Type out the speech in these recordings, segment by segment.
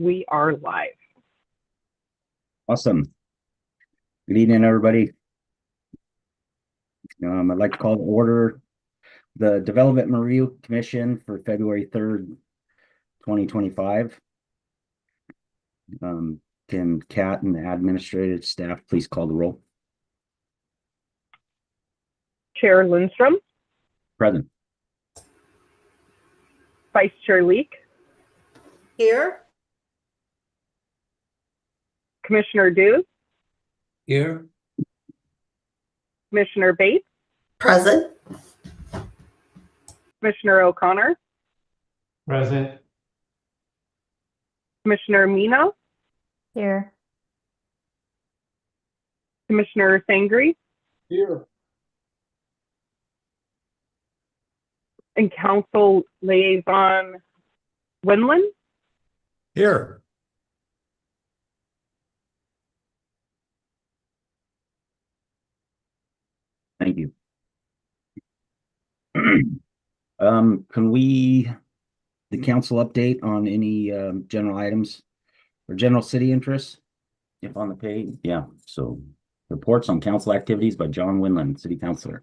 We are live. Awesome. Good evening, everybody. I'd like to call to order the Development Review Commission for February 3rd, 2025. Can Kat and the administrative staff please call the roll? Chair Lindstrom, Present. Vice Chair Leek, Here. Commissioner Dews, Here. Commissioner Bates, Present. Commissioner O'Connor, Present. Commissioner Mino, Here. Commissioner Sangri, Here. and Council Liaison Winland. Here. Thank you. The council update on any general items or general city interests? If on the page, yeah. So reports on council activities by John Winland, City Councilor.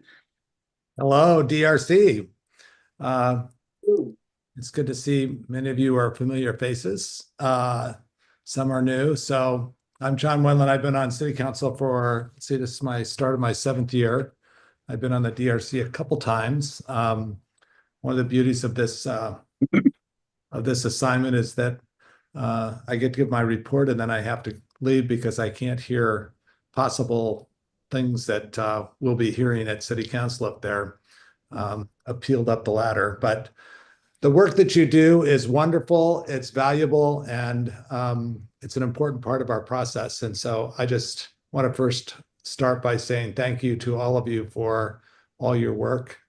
Hello, DRC. It's good to see many of you are familiar faces. Some are new. So I'm John Winland. I've been on City Council for, let's see, this is my start of my 7th year. I've been on the DRC a couple times. One of the beauties of this assignment is that I get to give my report and then I have to leave because I can't hear possible things that we'll be hearing at City Council up there, appealed up the ladder. But the work that you do is wonderful, it's valuable, and it's an important part of our process. And so I just want to first start by saying thank you to all of you for all your work.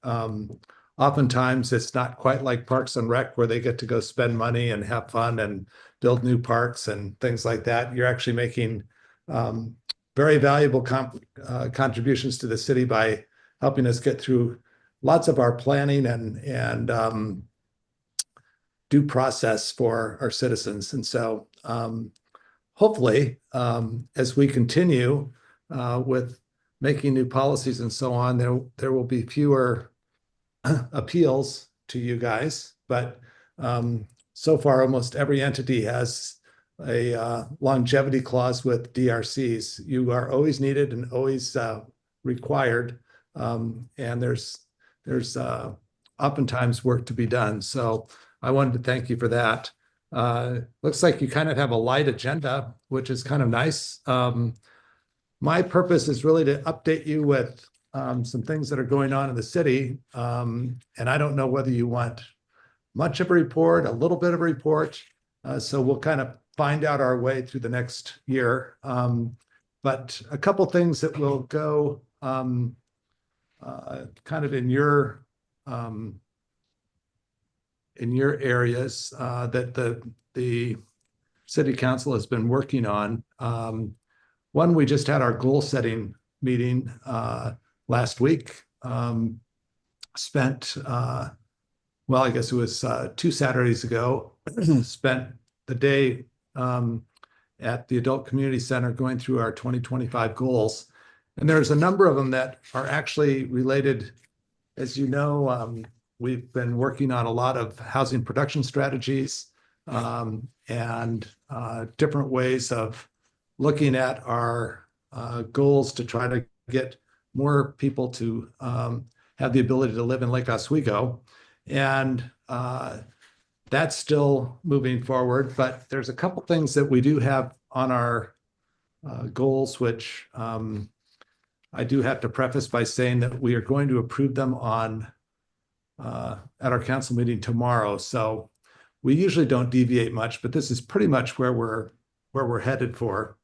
Oftentimes it's not quite like Parks and Rec where they get to go spend money and have fun and build new parks and things like that. You're actually making very valuable contributions to the city by helping us get through lots of our planning and due process for our citizens. And so hopefully, as we continue with making new policies and so on, there will be fewer appeals to you guys. But so far, almost every entity has a longevity clause with DRCs. You are always needed and always required. And there's oftentimes work to be done. So I wanted to thank you for that. Looks like you kind of have a light agenda, which is kind of nice. My purpose is really to update you with some things that are going on in the city. And I don't know whether you want much of a report, a little bit of a report. So we'll kind of find out our way through the next year. But a couple things that will go kind of in your areas that the City Council has been working on. One, we just had our goal setting meeting last week. Spent, well, I guess it was 2 Saturdays ago, spent the day at the Adult Community Center going through our 2025 goals. And there's a number of them that are actually related. As you know, we've been working on a lot of housing production strategies and different ways of looking at our goals to try to get more people to have the ability to live in Lake Oswego. And that's still moving forward, but there's a couple things that we do have on our goals, which I do have to preface by saying that we are going to approve them on at our council meeting tomorrow. So we usually don't deviate much, but this is pretty much where we're headed for.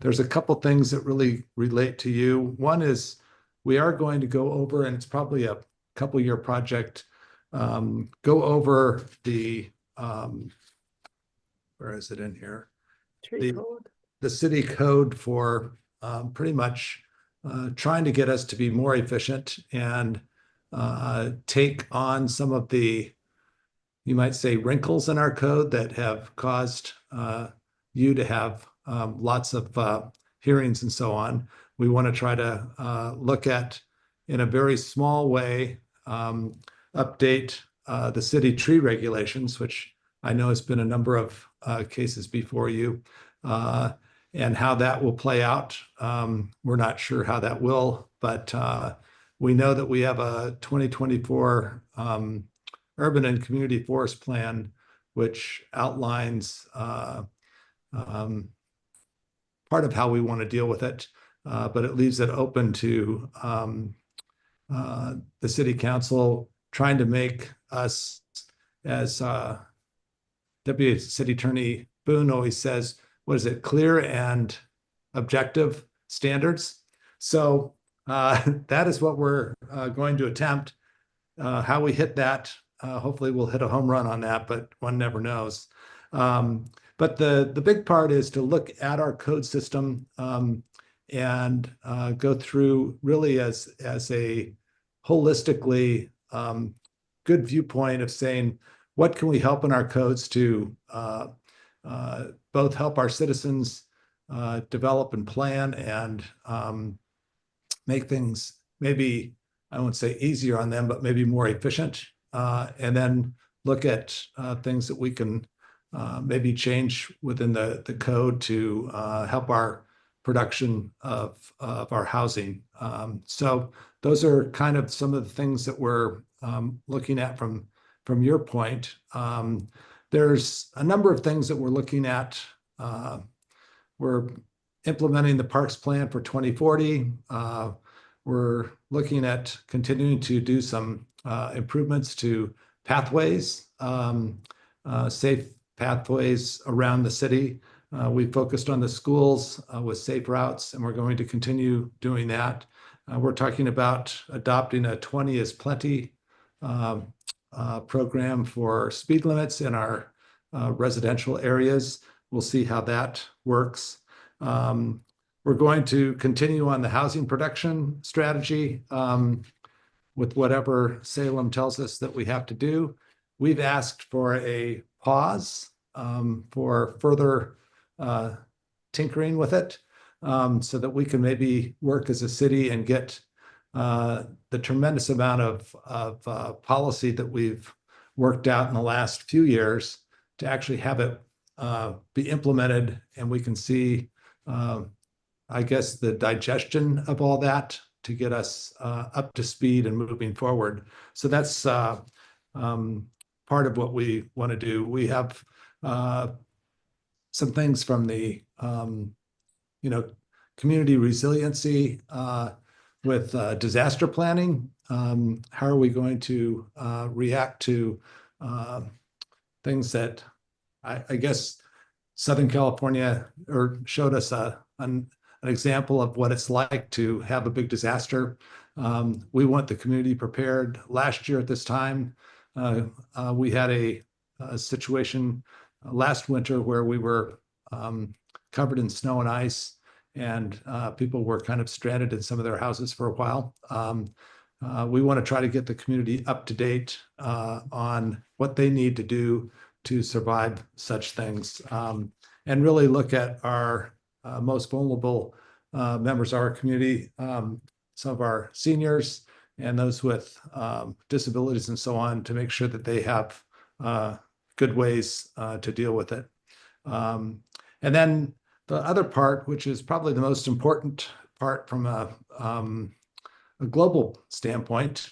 There's a couple things that really relate to you. One is we are going to go over, and it's probably a couple year project, go over the, where is it in here? The city code for pretty much trying to get us to be more efficient and take on some of the you might say, wrinkles in our code that have caused you to have lots of hearings and so on. We want to try to look at, in a very small way, update the city tree regulations, which I know has been a number of cases before you, and how that will play out. We're not sure how that will, but we know that we have a 2024 urban and community forest plan, which outlines part of how we want to deal with it, but it leaves it open to the city council trying to make us, as Deputy City Attorney Boone always says, what is it, clear and objective standards. So that is what we're going to attempt. How we hit that, hopefully we'll hit a home run on that, but one never knows. But the big part is to look at our code system and go through really as a holistically good viewpoint of saying, what can we help in our codes to both help our citizens develop and plan and make things maybe, I won't say easier on them, but maybe more efficient, and then look at things that we can maybe change within the code to help our production of our housing. So those are kind of some of the things that we're looking at from your point. There's a number of things that we're looking at. We're implementing the Parks Plan for 2040. We're looking at continuing to do some improvements to pathways, safe pathways around the city. We focused on the schools with safe routes, and we're going to continue doing that. We're talking about adopting a 20 is plenty program for speed limits in our residential areas. We'll see how that works. We're going to continue on the housing production strategy with whatever Salem tells us that we have to do. We've asked for a pause for further tinkering with it so that we can maybe work as a city and get the tremendous amount of policy that we've worked out in the last few years to actually have it be implemented, and we can see, I guess, the digestion of all that to get us up to speed and moving forward. So that's part of what we want to do. We have some things from the community resiliency with disaster planning. How are we going to react to things that I guess Southern California showed us an example of what it's like to have a big disaster. We want the community prepared. Last year at this time, we had a situation last winter where we were covered in snow and ice, and people were kind of stranded in some of their houses for a while. We want to try to get the community up to date on what they need to do to survive such things, and really look at our most vulnerable members of our community, some of our seniors and those with disabilities and so on, to make sure that they have good ways to deal with it. And then the other part, which is probably the most important part from a global standpoint,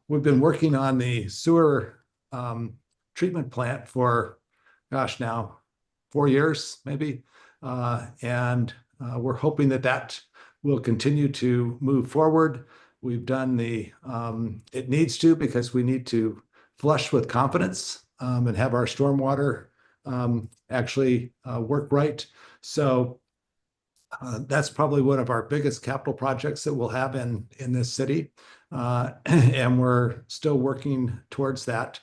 we've been working on the sewer treatment plant for, gosh, now 4 years, maybe. And we're hoping that will continue to move forward. We've done it needs to, because we need to flush with confidence and have our stormwater actually work right. So that's probably one of our biggest capital projects that we'll have in this city. And we're still working towards that,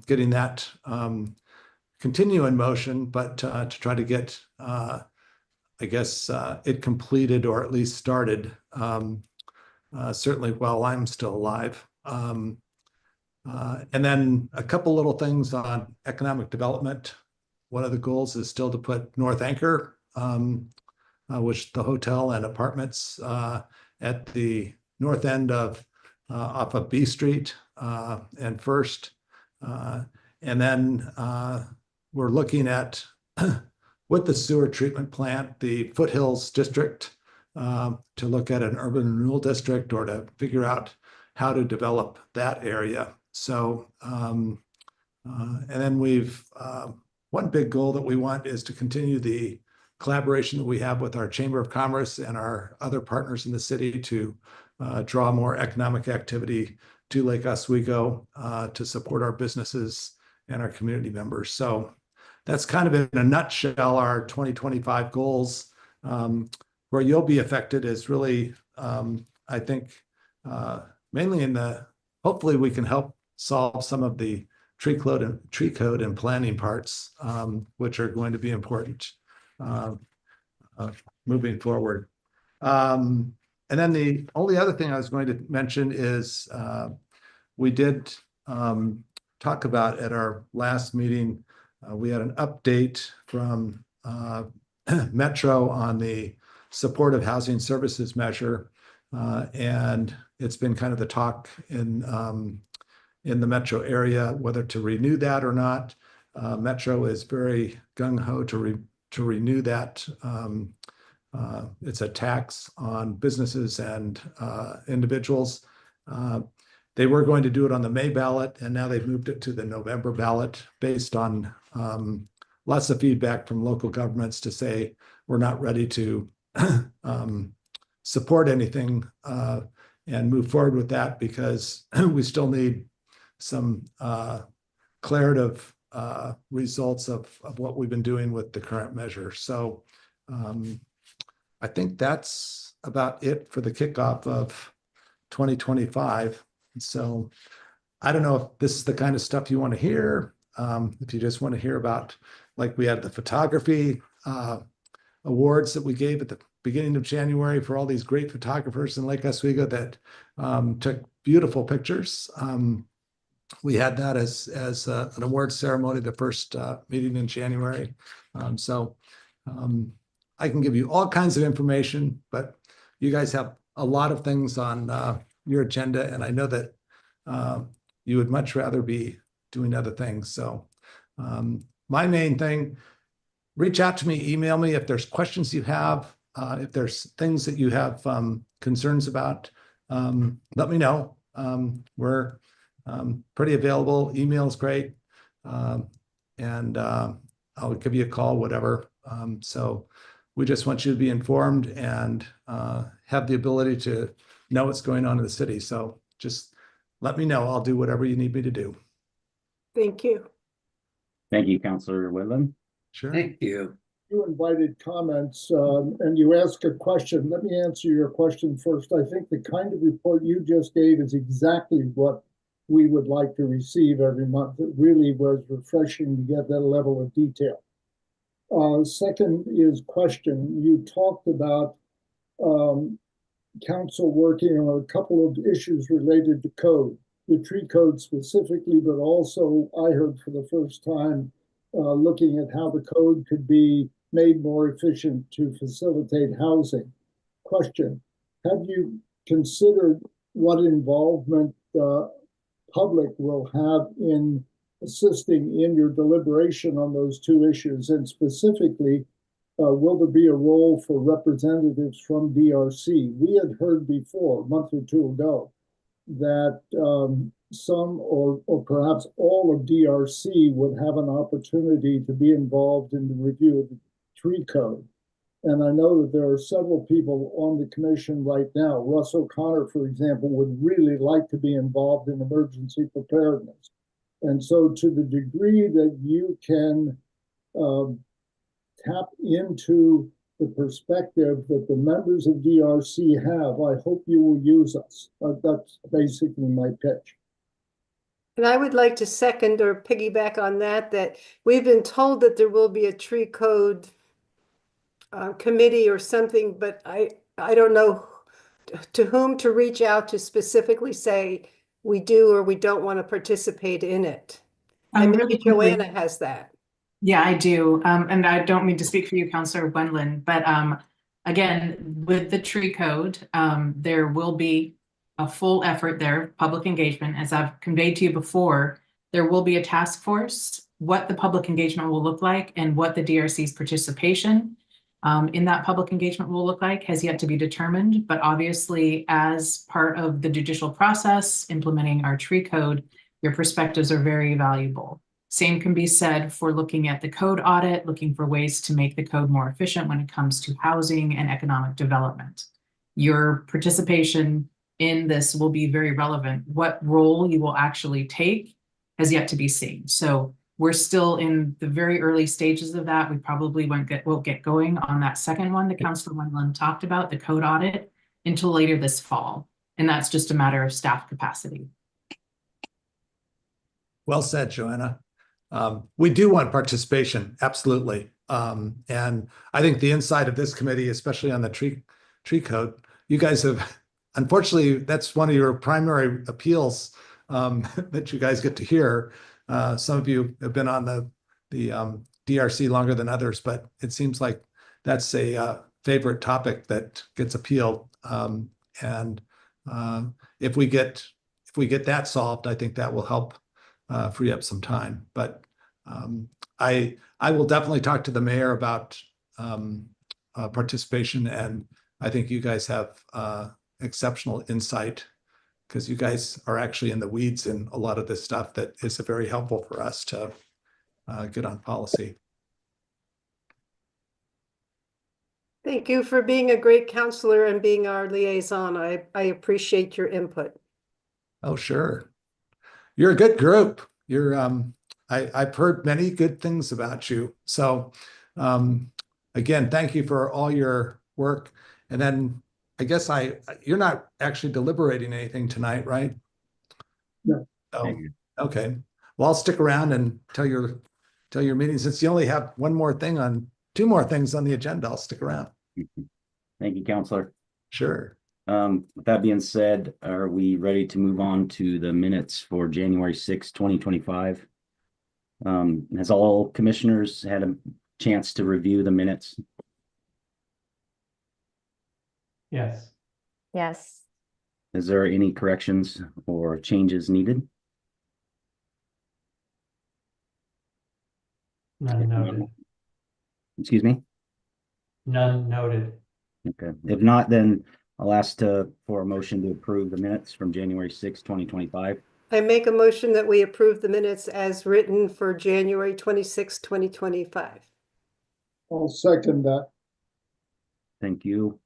getting that continue in motion, but to try to get, I guess, it completed or at least started, certainly while I'm still alive. And then a couple little things on economic development. One of the goals is still to put North Anchor, which the hotel and apartments at the north end of off of B Street and First. And then we're looking at with the sewer treatment plant, the Foothills District, to look at an urban renewal district or to figure out how to develop that area. So, and then we've, one big goal that we want is to continue the collaboration that we have with our Chamber of Commerce and our other partners in the city to draw more economic activity to Lake Oswego to support our businesses and our community members. So that's kind of in a nutshell our 2025 goals. Where you'll be affected is really, I think, mainly in the, hopefully we can help solve some of the tree code and planning parts, which are going to be important moving forward. And then the only other thing I was going to mention is we did talk about at our last meeting, we had an update from Metro on the supportive housing services measure. And it's been kind of the talk in the Metro area, whether to renew that or not. Metro is very gung-ho to renew that. It's a tax on businesses and individuals. They were going to do it on the May ballot, and now they've moved it to the November ballot based on lots of feedback from local governments to say we're not ready to support anything and move forward with that because we still need some declarative results of what we've been doing with the current measure. So I think that's about it for the kickoff of 2025. So I don't know if this is the kind of stuff you want to hear. If you just want to hear about, like we had the photography awards that we gave at the beginning of January for all these great photographers in Lake Oswego that took beautiful pictures. We had that as an award ceremony, the first meeting in January. So I can give you all kinds of information, but you guys have a lot of things on your agenda, and I know that you would much rather be doing other things. So my main thing, reach out to me, email me if there's questions you have, if there's things that you have concerns about, let me know. We're pretty available. Email is great. And I'll give you a call, whatever. So we just want you to be informed and have the ability to know what's going on in the city. So just let me know. I'll do whatever you need me to do. Thank you. Thank you, Councilor Whitlam. Sure. Thank you. You invited comments and you asked a question. Let me answer your question first. I think the kind of report you just gave is exactly what we would like to receive every month. It really was refreshing to get that level of detail. Second is question. You talked about council working on a couple of issues related to code, the tree code specifically, but also I heard for the first time looking at how the code could be made more efficient to facilitate housing. Question, have you considered what involvement the public will have in assisting in your deliberation on those two issues? And specifically, will there be a role for representatives from DRC? We had heard before, a month or two ago, that some or perhaps all of DRC would have an opportunity to be involved in the review of the tree code. And I know that there are several people on the commission right now. Russ O'Connor, for example, would really like to be involved in emergency preparedness. And so to the degree that you can tap into the perspective that the members of DRC have, I hope you will use us. That's basically my pitch. And I would like to second or piggyback on that, that we've been told that there will be a tree code committee or something, but I don't know to whom to reach out to specifically say, we do or we don't want to participate in it. And Really maybe quickly. Joanna has that. Yeah, I do. And I don't mean to speak for you, Councillor Wendland, but again, with the tree code, there will be a full effort there, public engagement. As I've conveyed to you before, there will be a task force, what the public engagement will look like and what the DRC's participation in that public engagement will look like has yet to be determined. But obviously, as part of the judicial process, implementing our tree code, your perspectives are very valuable. Same can be said for looking at the code audit, looking for ways to make the code more efficient when it comes to housing and economic development. Your participation in this will be very relevant. What role you will actually take has yet to be seen. So we're still in the very early stages of that. We probably won't get going on that second one that Councilor Wendland talked about, the code audit, until later this fall. And that's just a matter of staff capacity. Well said, Joanna. We do want participation, absolutely. And I think the inside of this committee, especially on the tree code, you guys have, unfortunately, that's one of your primary appeals that you guys get to hear. Some of you have been on the DRC longer than others, but it seems like that's a favorite topic that gets appealed. And if we get that solved, I think that will help free up some time. But I will definitely talk to the mayor about participation, and I think you guys have exceptional insight because you guys are actually in the weeds in a lot of this stuff that is very helpful for us to get on policy. Thank you for being a great counselor and being our liaison. I appreciate your input. Oh, sure. You're a good group. You're I've heard many good things about you. So again, thank you for all your work. And then I guess you're not actually deliberating anything tonight, right? No. Oh, okay. Well, I'll stick around and tell your meeting. Since you only have two more things on the agenda, I'll stick around. Thank you, Counselor. Sure. With that being said, are we ready to move on to the minutes for January 6, 2025? Has all commissioners had a chance to review the minutes? Yes. Yes. Is there any corrections or changes needed? None noted. Excuse me? None noted. Okay. If not, then I'll ask for a motion to approve the minutes from January 6, 2025. I make a motion that we approve the minutes as written for January 26, 2025. I'll second that. Thank you.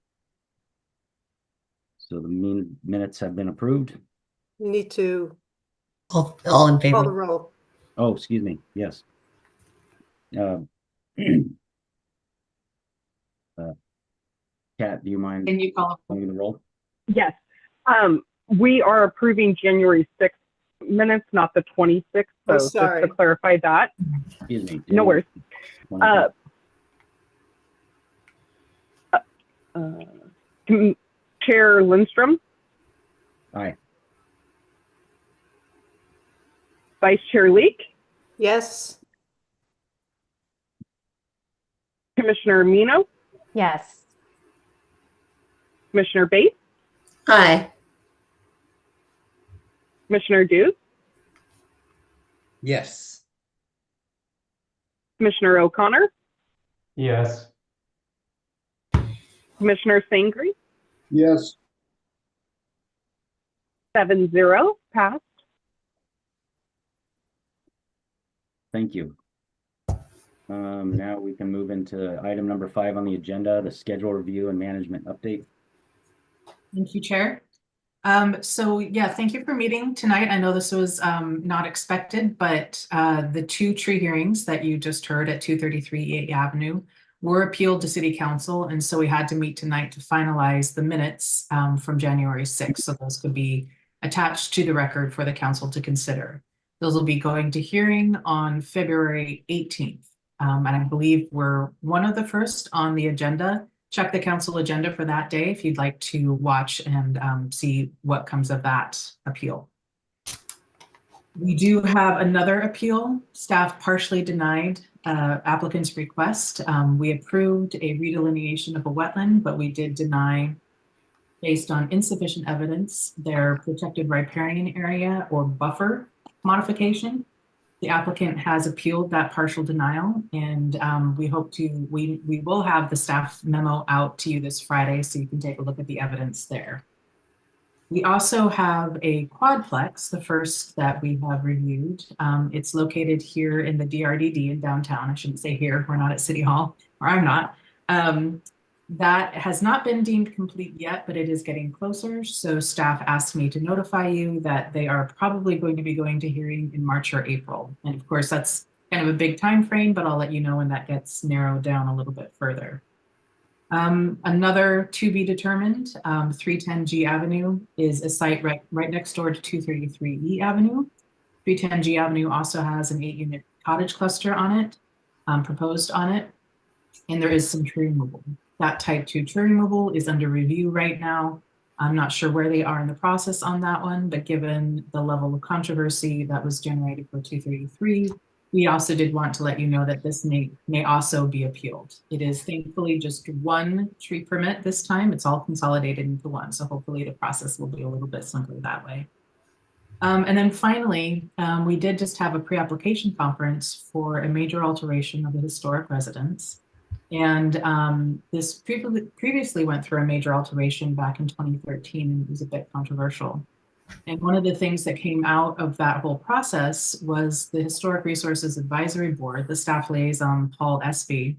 So the minutes have been approved. You need to All in call the favor. roll. Oh, excuse me. Yes. Kat, do you mind Can you call? calling the roll? Yes. We are approving January 6th minutes, not the 26th. So Oh, just sorry. to clarify that. Excuse me. No worries. 25. Chair Lindstrom, Aye. Vice Chair Leek, Yes. Commissioner Mino, Yes. Commissioner Bates, Aye. Commissioner Dews, Yes. Commissioner O'Connor, Yes. Commissioner Sangri, Yes, 7-0 passed. Thank you. Now we can move into item number 5 on the agenda, the schedule review and management update. Thank you, Chair. So yeah, thank you for meeting tonight. I know this was not expected, but the 2 tree hearings that you just heard at 233 8th Avenue were appealed to City Council, and so we had to meet tonight to finalize the minutes from January 6th, so those could be attached to the record for the council to consider. Those will be going to hearing on February 18th, and I believe we're one of the first on the agenda. Check the council agenda for that day if you'd like to watch and see what comes of that appeal. We do have another appeal. Staff partially denied applicant's request. We approved a redelineation of a wetland, but we did deny, based on insufficient evidence, their protected riparian area or buffer modification. The applicant has appealed that partial denial, and we will have the staff memo out to you this Friday so you can take a look at the evidence there. We also have a quadplex, the first that we have reviewed. It's located here in the DRDD in downtown. I shouldn't say here, we're not at City Hall, or I'm not. That has not been deemed complete yet, but it is getting closer. So staff asked me to notify you that they are probably going to be going to hearing in March or April. And of course, that's kind of a big time frame, but I'll let you know when that gets narrowed down a little bit further. Another to be determined, 310G Avenue is a site right next door to 233E Avenue. 310G Avenue also has an 8-unit cottage cluster on it, proposed on it, and there is some tree removal. That type 2 tree removal is under review right now. I'm not sure where they are in the process on that one, but given the level of controversy that was generated for 233, we also did want to let you know that this may also be appealed. It is thankfully just one tree permit this time. It's all consolidated into one. So hopefully the process will be a little bit simpler that way. And then finally, we did just have a pre-application conference for a major alteration of the historic residence. And this previously went through a major alteration back in 2013, and it was a bit controversial. And one of the things that came out of that whole process was the Historic Resources Advisory Board, the staff liaison, Paul Espy,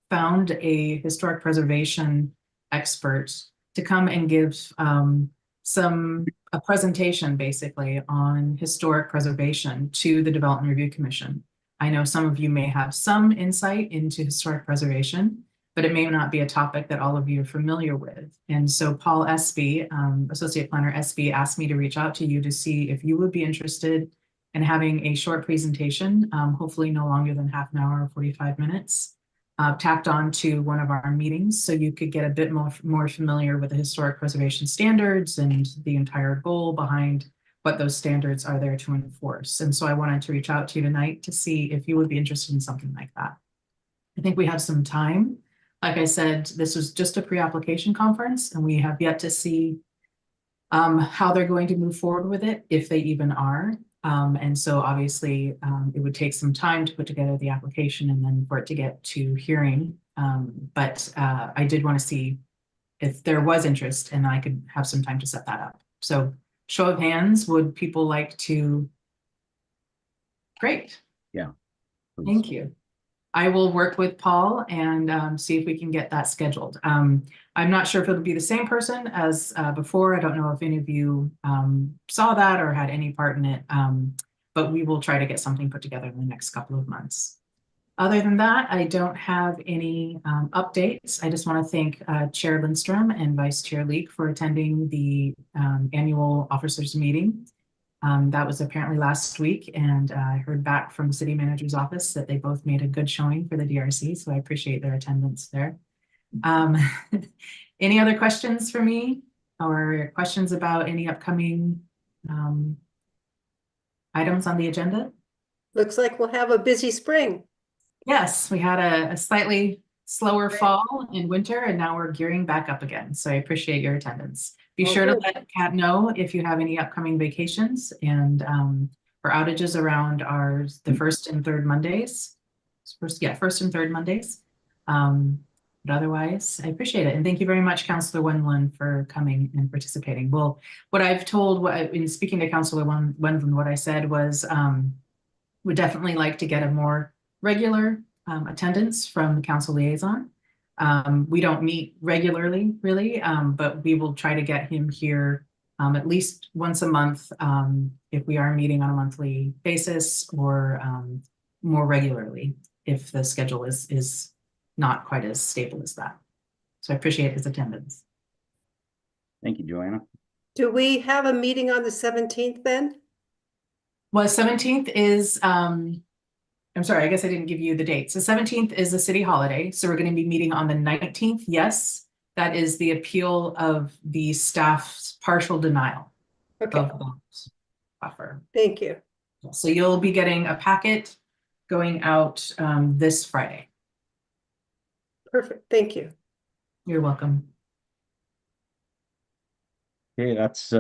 found a historic preservation expert to come and give a presentation basically on historic preservation to the Development Review Commission. I know some of you may have some insight into historic preservation, but it may not be a topic that all of you are familiar with. And so Paul Espy, Associate Planner Espy, asked me to reach out to you to see if you would be interested in having a short presentation, hopefully no longer than half an hour or 45 minutes, tacked on to one of our meetings so you could get a bit more familiar with the historic preservation standards and the entire goal behind what those standards are there to enforce. And so I wanted to reach out to you tonight to see if you would be interested in something like that. I think we have some time. Like I said, this was just a pre-application conference, and we have yet to see how they're going to move forward with it, if they even are. And so obviously it would take some time to put together the application and then for it to get to hearing. But I did want to see if there was interest and I could have some time to set that up. So show of hands, would people like to? Great. Yeah. Please. Thank you. I will work with Paul and see if we can get that scheduled. I'm not sure if it'll be the same person as before. I don't know if any of you saw that or had any part in it, but we will try to get something put together in the next couple of months. Other than that, I don't have any updates. I just want to thank Chair Lindstrom and Vice Chair Leek for attending the annual officers meeting. That was apparently last week, and I heard back from the city manager's office that they both made a good showing for the DRC, so I appreciate their attendance there. Any other questions for me or questions about any upcoming items on the agenda? Looks like we'll have a busy spring. Yes, we had a slightly slower fall and winter, and now we're gearing back up again, so I appreciate your attendance. Be sure to let Kat know if you have any upcoming vacations and for outages around the first and third Mondays. First and third Mondays. But otherwise, I appreciate it. And thank you very much, Councillor Wendland, for coming and participating. Well, what I've told, in speaking to Councillor Wendland, what I said was would definitely like to get a more regular attendance from the council liaison. We don't meet regularly, really, but we will try to get him here at least once a month if we are meeting on a monthly basis, or more regularly if the schedule is not quite as stable as that. So I appreciate his attendance. Thank you, Joanna. Do we have a meeting on the 17th then? Well, 17th is, I'm sorry, I guess I didn't give you the dates. The 17th is a city holiday, so we're going to be meeting on the 19th. Yes, that is the appeal of the staff's partial denial. Okay. Of those. offer. Thank you. So you'll be getting a packet going out this Friday. Perfect. Thank you. You're welcome. Okay, that's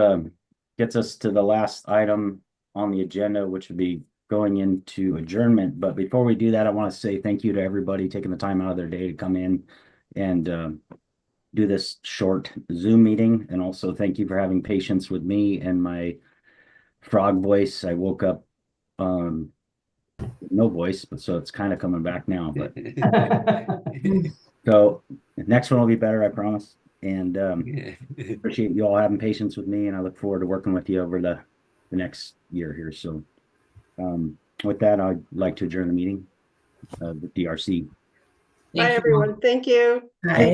gets us to the last item on the agenda, which would be going into adjournment. But before we do that, I want to say thank you to everybody taking the time out of their day to come in and do this short Zoom meeting. And also thank you for having patience with me and my frog voice. I woke up no voice, but so it's kind of coming back now. But so next one will be better, I promise. And appreciate you all having patience with me, and I look forward to working with you over the next year here. So with that, I'd like to adjourn the meeting of the DRC. Bye, everyone. Thank you. Bye.